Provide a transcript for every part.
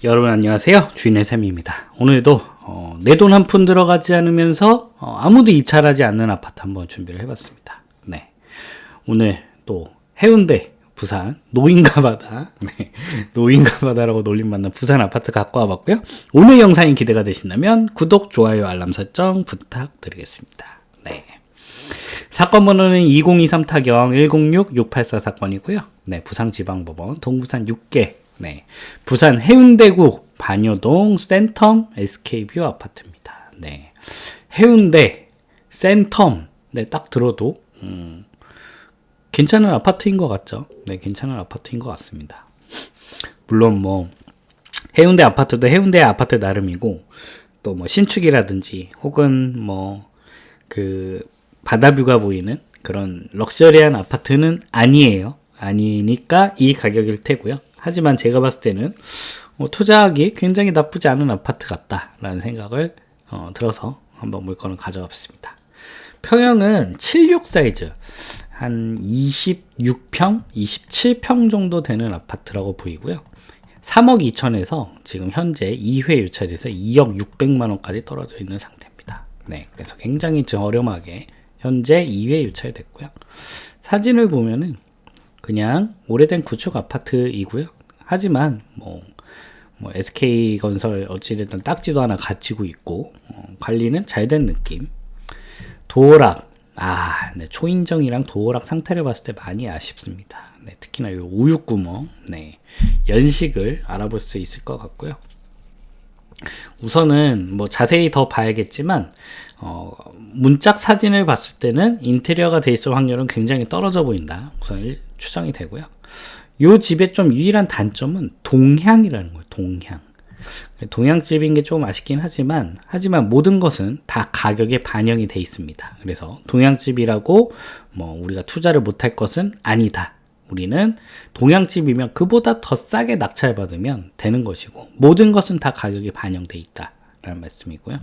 여러분 안녕하세요. 주인의 샘입니다. 오늘도 내 돈 한 푼 들어가지 않으면서 아무도 입찰하지 않는 아파트 한번 준비를 해봤습니다. 네, 오늘 또 해운대 부산 노인가바다, 네, 노인가바다라고 놀림받는 부산 아파트 갖고 와봤고요. 오늘 영상이 기대가 되신다면 구독, 좋아요, 알람 설정 부탁드리겠습니다. 네. 사건 번호는 2023 타경 106684 사건이고요. 네, 부산지방법원 동부산 6개, 네, 부산 해운대구 반여동 센텀 SK뷰 아파트입니다. 네, 해운대 센텀, 네, 딱 들어도 괜찮은 아파트인 것 같죠? 네, 괜찮은 아파트인 것 같습니다. 물론 뭐 해운대 아파트도 해운대 아파트 나름이고 또 뭐 신축이라든지 혹은 뭐 그 바다뷰가 보이는 그런 럭셔리한 아파트는 아니에요. 아니니까 이 가격일 테고요. 하지만 제가 봤을 때는 투자하기 굉장히 나쁘지 않은 아파트 같다라는 생각을 들어서 한번 물건을 가져왔습니다. 평형은 76 사이즈, 한 26평, 27평 정도 되는 아파트라고 보이고요. 3억 2천에서 지금 현재 2회 유찰돼서 2억 6백만 원까지 떨어져 있는 상태입니다. 네, 그래서 굉장히 저렴하게 현재 2회 유찰됐고요. 사진을 보면은 그냥 오래된 구축 아파트이고요. 하지만 뭐 SK건설 어찌됐든 딱지도 하나 갖추고 있고 관리는 잘 된 느낌. 도어락, 네, 초인정이랑 도어락 상태를 봤을 때 많이 아쉽습니다. 네, 특히나 이 우육구멍, 네, 연식을 알아볼 수 있을 것 같고요. 우선은 뭐 자세히 더 봐야겠지만 문짝 사진을 봤을 때는 인테리어가 돼 있을 확률은 굉장히 떨어져 보인다. 우선 추정이 되고요. 이 집의 좀 유일한 단점은 동향이라는 거예요. 동향집인 게 조금 아쉽긴 하지만 모든 것은 다 가격에 반영이 돼 있습니다. 그래서 동향집이라고 뭐 우리가 투자를 못할 것은 아니다. 우리는 동향집이면 그보다 더 싸게 낙찰받으면 되는 것이고 모든 것은 다 가격에 반영돼 있다라는 말씀이고요.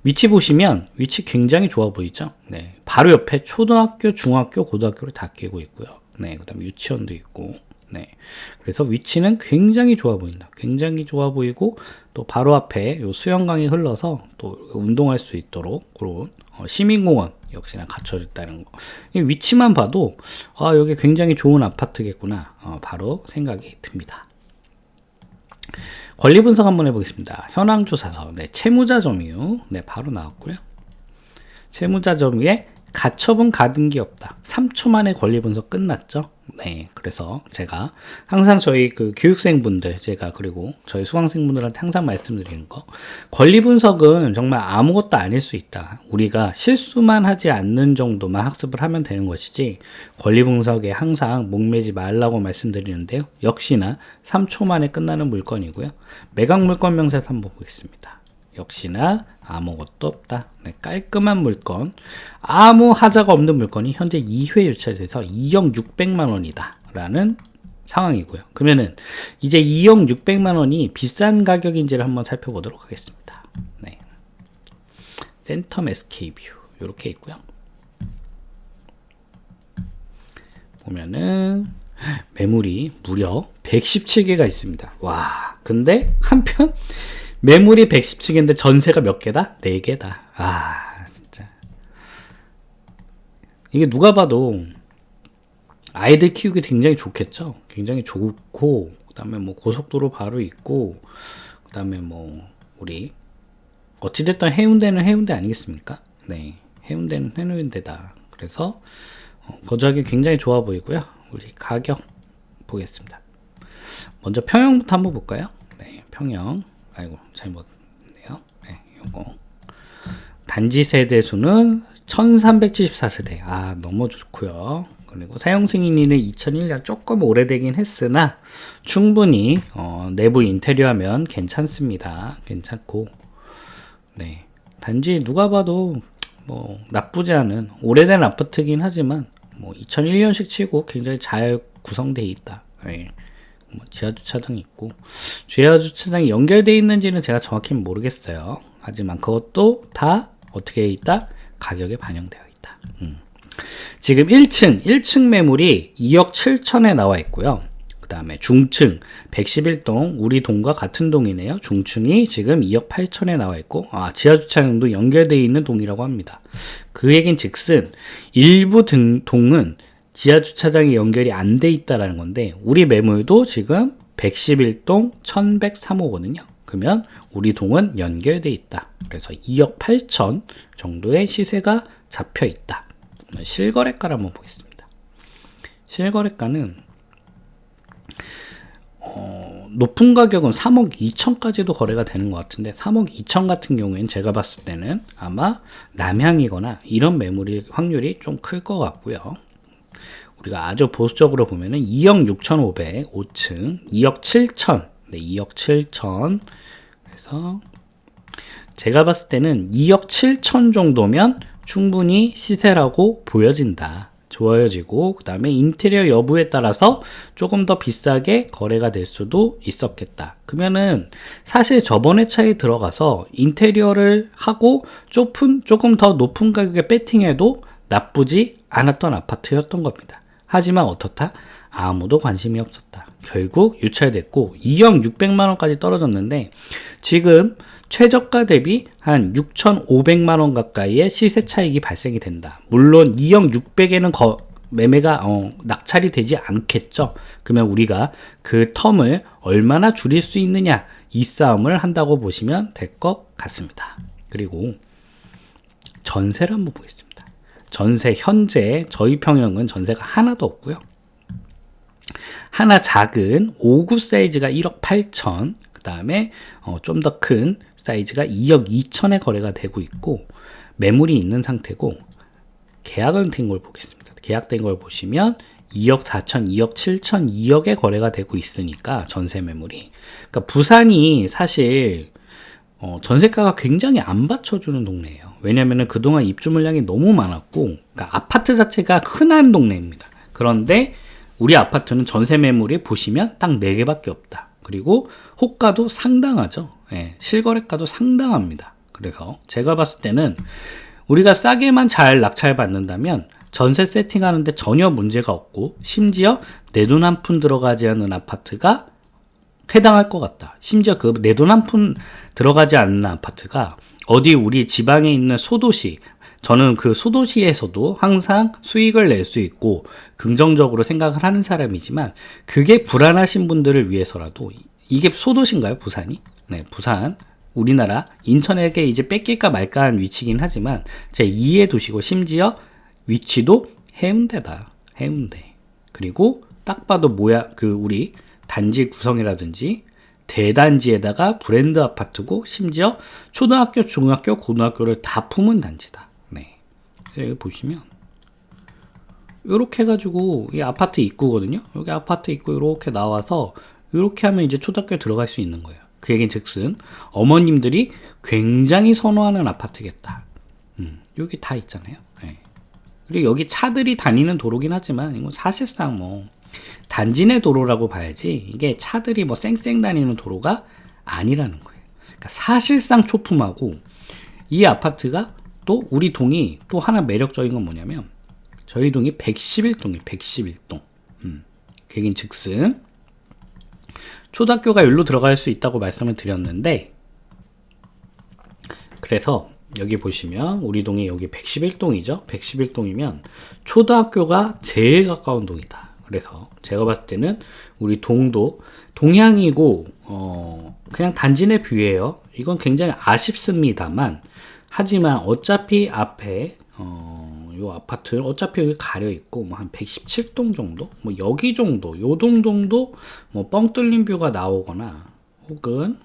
위치 보시면 위치 굉장히 좋아 보이죠? 네, 바로 옆에 초등학교, 중학교, 고등학교를 다 끼고 있고요. 네, 그다음에 유치원도 있고, 네, 그래서 위치는 굉장히 좋아 보인다. 굉장히 좋아 보이고 또 바로 앞에 요 수영강이 흘러서 또 운동할 수 있도록 그런 시민공원 역시나 갖춰졌다는 거. 이 위치만 봐도 여기 굉장히 좋은 아파트겠구나 바로 생각이 듭니다. 권리 분석 한번 해보겠습니다. 현황 조사서, 네, 채무자 점유, 네, 바로 나왔고요. 채무자 점유에 가처분 가등기 없다. 3초 만에 권리 분석 끝났죠. 네, 그래서 제가 항상 저희 그 교육생분들, 그리고 저희 수강생분들한테 항상 말씀드리는 거, 권리 분석은 정말 아무것도 아닐 수 있다. 우리가 실수만 하지 않는 정도만 학습을 하면 되는 것이지, 권리 분석에 항상 목매지 말라고 말씀드리는데요. 역시나 3초 만에 끝나는 물건이고요. 매각 물건 명세서 한번 보겠습니다. 역시나 아무것도 없다. 네, 깔끔한 물건, 아무 하자가 없는 물건이 현재 2회 유찰돼서 2억 6백만 원이다 라는 상황이고요. 그러면은 이제 2억 6백만 원이 비싼 가격인지를 한번 살펴보도록 하겠습니다. 네, 센텀 SK뷰 이렇게 있고요. 보면은 매물이 무려 117개가 있습니다. 와, 근데 한편 매물이 117개인데 전세가 몇 개다? 4개다. 진짜. 이게 누가 봐도 아이들 키우기 굉장히 좋겠죠? 굉장히 좋고, 그 다음에 뭐 고속도로 바로 있고, 그 다음에 뭐, 우리, 어찌됐든 해운대는 해운대 아니겠습니까? 네. 해운대는 해운대다. 그래서, 거주하기 굉장히 좋아 보이고요. 우리 가격 보겠습니다. 먼저 평형부터 한번 볼까요? 네. 평형. 아이고, 잘못했네요. 네, 요거. 단지 세대 수는 1374세대. 너무 좋고요. 그리고 사용 승인일은 2001년, 조금 오래되긴 했으나 충분히 내부 인테리어하면 괜찮습니다. 괜찮고, 네, 단지 누가 봐도 뭐 나쁘지 않은 오래된 아파트긴 하지만 뭐 2001년식 치고 굉장히 잘 구성되어 있다. 네. 뭐 지하주차장 있고, 지하주차장이 연결되어 있는지는 제가 정확히 모르겠어요. 하지만 그것도 다 어떻게 있다? 가격에 반영되어 있다. 지금 1층 매물이 2억 7천에 나와 있고요. 그 다음에 중층 111동 우리 동과 같은 동이네요. 중층이 지금 2억 8천에 나와 있고 지하주차장도 연결되어 있는 동이라고 합니다. 그 얘긴 즉슨 일부 동은 지하주차장이 연결이 안 돼 있다라는 건데 우리 매물도 지금 111동 1103호거든요. 그러면 우리 동은 연결되어 있다. 그래서 2억 8천 정도의 시세가 잡혀 있다. 실거래가를 한번 보겠습니다. 실거래가는 높은 가격은 3억 2천까지도 거래가 되는 것 같은데 3억 2천 같은 경우에는 제가 봤을 때는 아마 남향이거나 이런 매물이 확률이 좀 클 것 같고요. 우리가 아주 보수적으로 보면은 2억 6,500 5층 2억 7천 2억 7천 그래서 제가 봤을 때는 2억 7천 정도면 충분히 시세라고 보여진다. 좋아지고 그 다음에 인테리어 여부에 따라서 조금 더 비싸게 거래가 될 수도 있었겠다. 그러면은 사실 저번에 차에 들어가서 인테리어를 하고 조금 더 높은 가격에 배팅해도 나쁘지 않았던 아파트였던 겁니다. 하지만 어떻다? 아무도 관심이 없었다. 결국 유찰됐고 2억 600만원까지 떨어졌는데 지금 최저가 대비 한 6,500만원 가까이의 시세 차익이 발생이 된다. 물론 2억 600에는 매매가 낙찰이 되지 않겠죠. 그러면 우리가 그 텀을 얼마나 줄일 수 있느냐 이 싸움을 한다고 보시면 될 것 같습니다. 그리고 전세를 한번 보겠습니다. 전세 현재 저희 평형은 전세가 하나도 없고요. 하나 작은 5구 사이즈가 1억 8천 그 다음에 좀 더 큰 사이즈가 2억 2천에 거래가 되고 있고 매물이 있는 상태고 계약은 된 걸 보겠습니다. 계약된 걸 보시면 2억 4천, 2억 7천, 2억에 거래가 되고 있으니까 전세 매물이 그러니까 부산이 사실 전세가가 굉장히 안 받쳐주는 동네예요. 왜냐면은 그동안 입주 물량이 너무 많았고 그러니까 아파트 자체가 흔한 동네입니다. 그런데 우리 아파트는 전세 매물이 보시면 딱 4개밖에 없다. 그리고 호가도 상당하죠. 예, 실거래가도 상당합니다. 그래서 제가 봤을 때는 우리가 싸게만 잘 낙찰 받는다면 전세 세팅하는데 전혀 문제가 없고 심지어 내 돈 한 푼 들어가지 않는 아파트가 해당할 것 같다. 심지어 그 내 돈 한 푼 들어가지 않는 아파트가 어디 우리 지방에 있는 소도시 저는 그 소도시에서도 항상 수익을 낼 수 있고 긍정적으로 생각을 하는 사람이지만 그게 불안하신 분들을 위해서라도 이게 소도시인가요? 부산이? 네, 부산 우리나라 인천에게 이제 뺏길까 말까 한 위치긴 하지만 제 2의 도시고 심지어 위치도 해운대다. 해운대. 그리고 딱 봐도 우리 단지 구성이라든지 대단지에다가 브랜드 아파트고 심지어 초등학교, 중학교, 고등학교를 다 품은 단지다. 네. 여기 보시면 이렇게 해가지고 이 아파트 입구거든요. 여기 아파트 입구 이렇게 나와서 이렇게 하면 이제 초등학교에 들어갈 수 있는 거예요. 그 얘기는 즉슨 어머님들이 굉장히 선호하는 아파트겠다. 여기 다 있잖아요. 네. 그리고 여기 차들이 다니는 도로긴 하지만 이건 사실상 단지 내 도로라고 봐야지 이게 차들이 쌩쌩 다니는 도로가 아니라는 거예요. 그러니까 사실상 초품하고 이 아파트가 또 우리 동이 또 하나 매력적인 건 뭐냐면 저희 동이 111동이에요. 111동. 그 얘기는 즉슨 초등학교가 여기로 들어갈 수 있다고 말씀을 드렸는데 그래서 여기 보시면 우리 동이 여기 111동이죠. 111동이면 초등학교가 제일 가까운 동이다. 그래서 제가 봤을 때는 우리 동도 동향이고 그냥 단지 내 뷰예요. 이건 굉장히 아쉽습니다만 하지만 어차피 앞에 요 아파트는 어차피 여기 가려 있고 한 117동 정도 여기 정도 요 정도 뻥 뚫린 뷰가 나오거나 혹은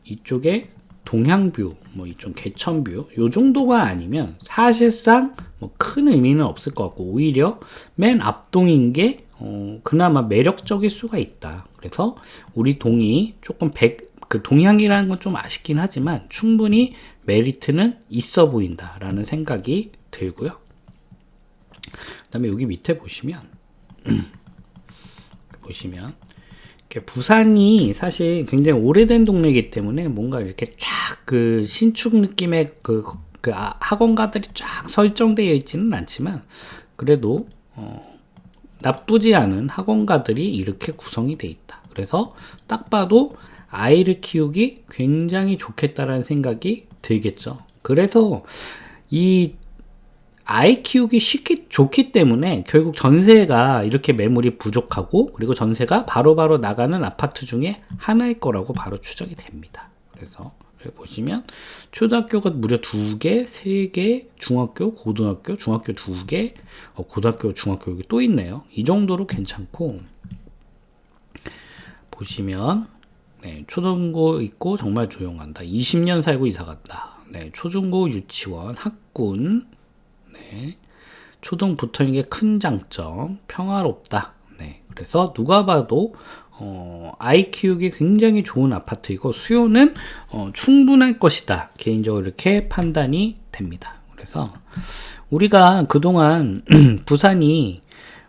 이쪽에 동향뷰 이쪽 개천뷰 요 정도가 아니면 사실상 큰 의미는 없을 것 같고 오히려 맨 앞동인 게 그나마 매력적일 수가 있다. 그래서 우리 동이 조금 그 동향이라는 건 좀 아쉽긴 하지만 충분히 메리트는 있어 보인다라는 생각이 들고요. 그 다음에 여기 밑에 보시면 부산이 사실 굉장히 오래된 동네이기 때문에 뭔가 이렇게 쫙 그 신축 느낌의 그 학원가들이 쫙 설정되어 있지는 않지만 그래도 나쁘지 않은 학원가들이 이렇게 구성이 돼 있다. 그래서 딱 봐도 아이를 키우기 굉장히 좋겠다라는 생각이 들겠죠. 그래서 이 아이 키우기 좋기 때문에 결국 전세가 이렇게 매물이 부족하고, 그리고 전세가 바로바로 나가는 아파트 중에 하나일 거라고 바로 추정이 됩니다. 그래서 여기 보시면 초등학교가 무려 2개, 3개, 중학교, 고등학교, 중학교 2개, 고등학교, 중학교 여기 또 있네요. 이 정도로 괜찮고, 보시면 네, 초등고 있고 정말 조용한다. 20년 살고 이사 갔다. 네, 초중고 유치원, 학군, 네, 초등 붙어있는 게 큰 장점, 평화롭다. 네, 그래서 누가 봐도 아이 키우기 굉장히 좋은 아파트이고 수요는 충분할 것이다. 개인적으로 이렇게 판단이 됩니다. 그래서 우리가 그동안 부산이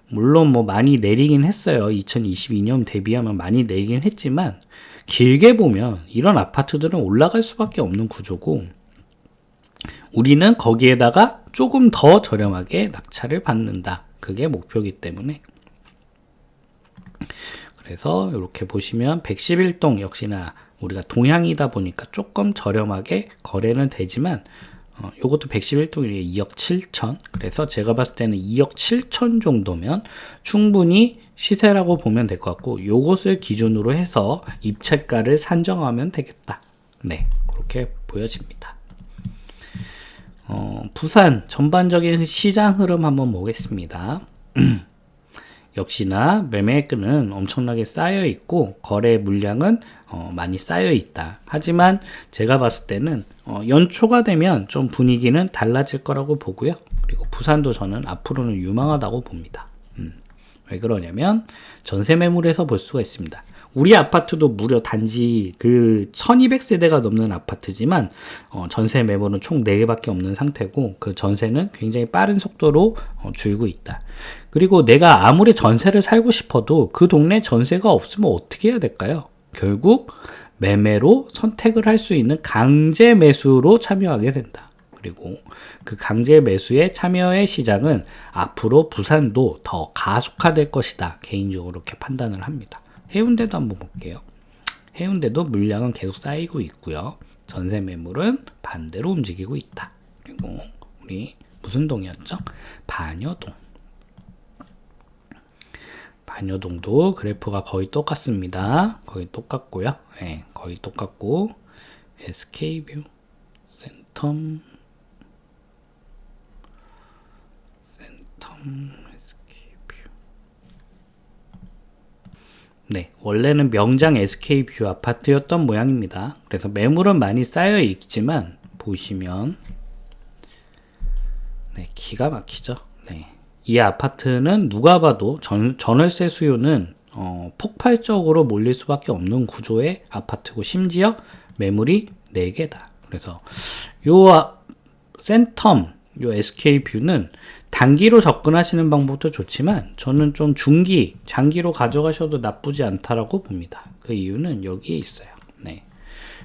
물론 뭐 많이 내리긴 했어요. 2022년 대비하면 많이 내리긴 했지만 길게 보면 이런 아파트들은 올라갈 수밖에 없는 구조고, 우리는 거기에다가 조금 더 저렴하게 낙찰을 받는다. 그게 목표이기 때문에. 그래서 이렇게 보시면 111동 역시나 우리가 동향이다 보니까 조금 저렴하게 거래는 되지만, 요것도 111동이 2억 7천. 그래서 제가 봤을 때는 2억 7천 정도면 충분히 시세라고 보면 될 것 같고, 요것을 기준으로 해서 입찰가를 산정하면 되겠다. 네, 그렇게 보여집니다. 부산 전반적인 시장 흐름 한번 보겠습니다. 역시나 매매건은 엄청나게 쌓여 있고 거래 물량은 많이 쌓여 있다. 하지만 제가 봤을 때는 연초가 되면 좀 분위기는 달라질 거라고 보고요. 그리고 부산도 저는 앞으로는 유망하다고 봅니다. 왜 그러냐면 전세 매물에서 볼 수가 있습니다. 우리 아파트도 무려 단지 그 1200세대가 넘는 아파트지만 전세 매물은 총 4개밖에 없는 상태고, 그 전세는 굉장히 빠른 속도로 줄고 있다. 그리고 내가 아무리 전세를 살고 싶어도 그 동네 전세가 없으면 어떻게 해야 될까요? 결국 매매로 선택을 할 수 있는 강제 매수로 참여하게 된다. 그리고 그 강제 매수에 참여의 시장은 앞으로 부산도 더 가속화될 것이다. 개인적으로 이렇게 판단을 합니다. 해운대도 한번 볼게요. 해운대도 물량은 계속 쌓이고 있고요. 전세 매물은 반대로 움직이고 있다. 그리고 우리 무슨 동이었죠? 반여동. 반여동도 그래프가 거의 똑같습니다. 거의 똑같고요. 네, 거의 똑같고, SK뷰, 센텀, 네, 원래는 명장 SK뷰 아파트였던 모양입니다. 그래서 매물은 많이 쌓여 있지만 보시면 네, 기가 막히죠. 네, 이 아파트는 누가 봐도 전월세 수요는 폭발적으로 몰릴 수밖에 없는 구조의 아파트고, 심지어 매물이 4개다. 그래서 요 센텀, 요 SK뷰는 단기로 접근하시는 방법도 좋지만 저는 좀 중기, 장기로 가져가셔도 나쁘지 않다라고 봅니다. 그 이유는 여기에 있어요. 네.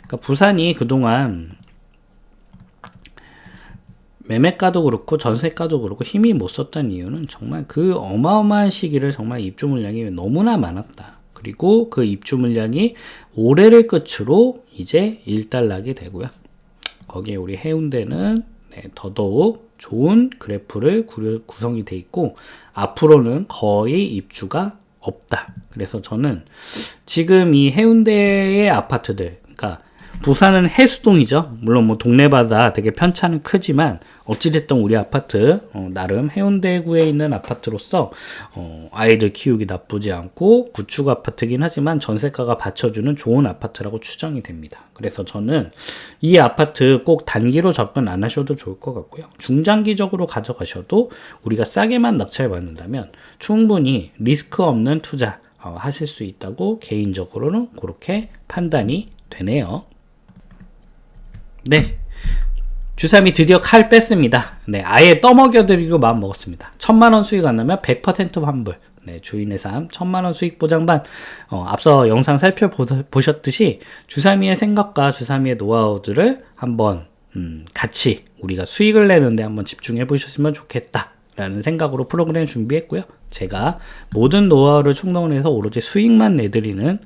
그러니까 부산이 그동안 매매가도 그렇고 전세가도 그렇고 힘이 못 썼던 이유는 정말 그 어마어마한 시기를 정말 입주 물량이 너무나 많았다. 그리고 그 입주 물량이 올해를 끝으로 이제 일단락이 되고요. 거기에 우리 해운대는 더더욱 좋은 그래프를 구성이 돼 있고, 앞으로는 거의 입주가 없다. 그래서 저는 지금 이 해운대의 아파트들, 그러니까 부산은 해수동이죠. 물론 뭐 동네마다 되게 편차는 크지만 어찌됐든 우리 아파트 나름 해운대구에 있는 아파트로서 아이들 키우기 나쁘지 않고 구축 아파트긴 하지만 전세가가 받쳐주는 좋은 아파트라고 추정이 됩니다. 그래서 저는 이 아파트 꼭 단기로 접근 안 하셔도 좋을 것 같고요. 중장기적으로 가져가셔도 우리가 싸게만 낙찰 받는다면 충분히 리스크 없는 투자 하실 수 있다고 개인적으로는 그렇게 판단이 되네요. 네, 주삼이 드디어 칼 뺐습니다. 네, 아예 떠먹여드리고 마음 먹었습니다. 1000만원 수익 안 나면 100% 환불. 네, 주인의 삶 1000만원 수익 보장반. 앞서 영상 살펴보셨듯이 주삼이의 생각과 주삼이의 노하우들을 한번 같이 우리가 수익을 내는데 한번 집중해 보셨으면 좋겠다 라는 생각으로 프로그램 준비했고요. 제가 모든 노하우를 총동원 해서 오로지 수익만 내드리는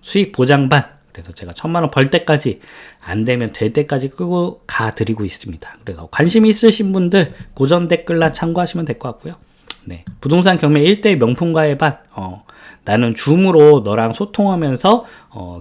수익 보장반, 그래서 제가 1,000만원 벌 때까지, 안 되면 될 때까지 끄고 가드리고 있습니다. 그래서 관심 있으신 분들 고정 댓글란 참고하시면 될 것 같고요. 네, 부동산 경매 1대1 명품과의 반, 나는 줌으로 너랑 소통하면서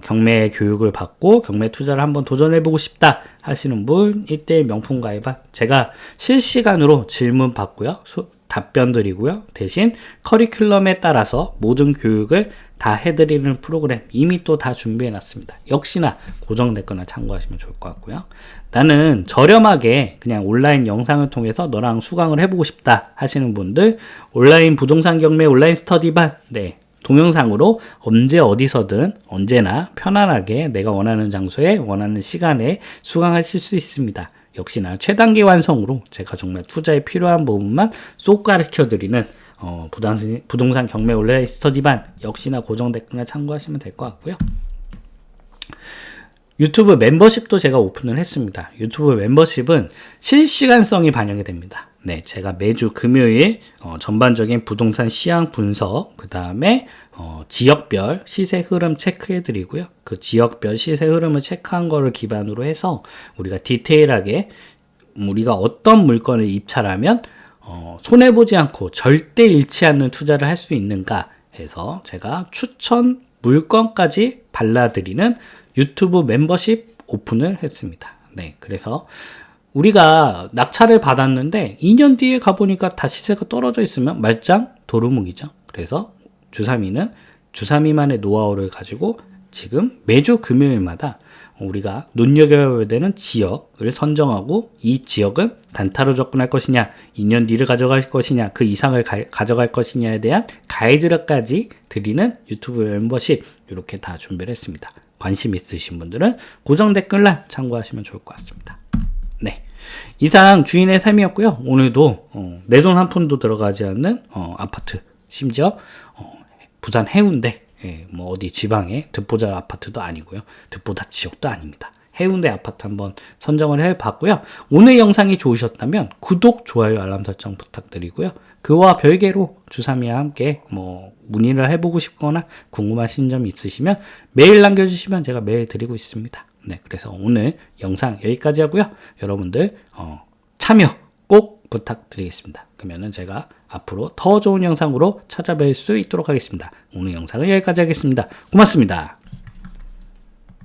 경매 교육을 받고 경매 투자를 한번 도전해보고 싶다 하시는 분 1대1 명품과의 반, 제가 실시간으로 질문 받고요, 답변 드리고요, 대신 커리큘럼에 따라서 모든 교육을 다 해드리는 프로그램 이미 또 다 준비해 놨습니다. 역시나 고정 댓글을 참고하시면 좋을 것 같고요. 나는 저렴하게 그냥 온라인 영상을 통해서 너랑 수강을 해보고 싶다 하시는 분들, 온라인 부동산 경매 온라인 스터디반, 네, 동영상으로 언제 어디서든 언제나 편안하게 내가 원하는 장소에 원하는 시간에 수강하실 수 있습니다. 역시나 최단계 완성으로 제가 정말 투자에 필요한 부분만 쏙 가르쳐드리는 부동산 경매 온라인 스터디반, 역시나 고정 댓글을 참고하시면 될 것 같고요. 유튜브 멤버십도 제가 오픈을 했습니다. 유튜브 멤버십은 실시간성이 반영이 됩니다. 네, 제가 매주 금요일 전반적인 부동산 시황 분석, 그 다음에 지역별 시세 흐름 체크해 드리고요. 그 지역별 시세 흐름을 체크한 거를 기반으로 해서 우리가 디테일하게 우리가 어떤 물건을 입찰하면 손해보지 않고 절대 잃지 않는 투자를 할 수 있는가 해서 제가 추천 물건까지 발라드리는 유튜브 멤버십 오픈을 했습니다. 네, 그래서 우리가 낙찰을 받았는데 2년 뒤에 가보니까 다 시세가 떨어져 있으면 말짱 도루묵이죠. 그래서 주삼이는 주삼이만의 노하우를 가지고 지금 매주 금요일마다 우리가 눈여겨야 되는 지역을 선정하고, 이 지역은 단타로 접근할 것이냐, 2년 뒤를 가져갈 것이냐, 그 이상을 가져갈 것이냐에 대한 가이드까지 드리는 유튜브 멤버십, 이렇게 다 준비를 했습니다. 관심 있으신 분들은 고정 댓글란 참고하시면 좋을 것 같습니다. 네, 이상 주인의 삶이었고요. 오늘도 내 돈 한 푼도 들어가지 않는 아파트, 심지어 부산 해운대, 뭐 어디 지방의 듣보잡 아파트도 아니고요, 듣보잡 지역도 아닙니다. 해운대 아파트 한번 선정을 해봤고요. 오늘 영상이 좋으셨다면 구독, 좋아요, 알람 설정 부탁드리고요. 그와 별개로 주삼이와 함께 뭐 문의를 해보고 싶거나 궁금하신 점이 있으시면 메일 남겨주시면 제가 메일 드리고 있습니다. 네, 그래서 오늘 영상 여기까지 하고요. 여러분들 참여 꼭 부탁드리겠습니다. 그러면은 제가 앞으로 더 좋은 영상으로 찾아뵐 수 있도록 하겠습니다. 오늘 영상은 여기까지 하겠습니다. 고맙습니다.